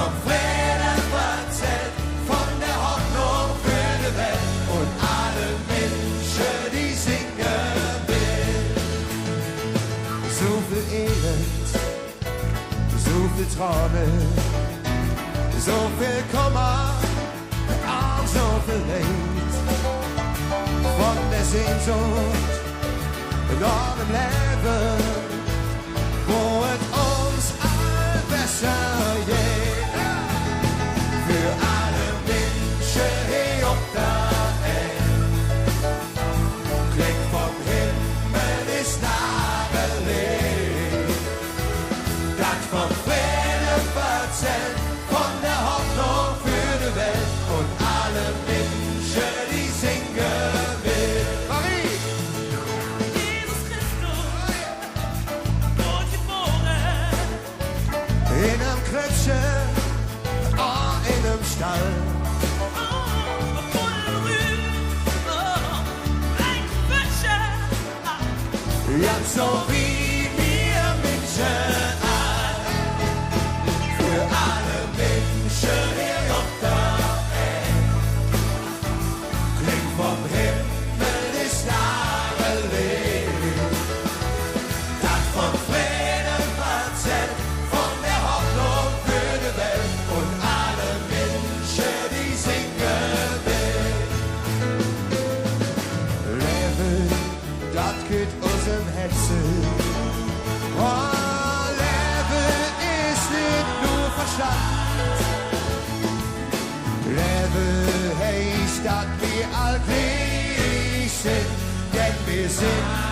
vom Frieden erzählt, von der Hoffnung für die Welt und alle Menschen, die singen will. So viel Elend, so viel Trauer, so viel Kummer, auch so viel Leid. Von der Sehnsucht nach dem Leben, wo es uns all besser geht. Für alle Menschen hier auf der Welt, Blick vom Himmel ist nahegelegt. Das vom Frieden erzählt, von der Hoffnung für die Welt und alle Menschen, die singen will. Marie! Jesus Christus, dort geboren. In einem Klötzchen, in einem Stall. Ja, so wie wir Menschen alle, für alle Menschen hier auf der Welt. Klingt vom Himmel ist nahegelegt. Das vom Frieden erzählt, von der Hoffnung für die Welt und alle Menschen, die singen will. Leben, das geht uns im Herzen. Oh, Leben ist nicht nur Verstand. Leben heißt, dass wir all gleich sind, denn wir sind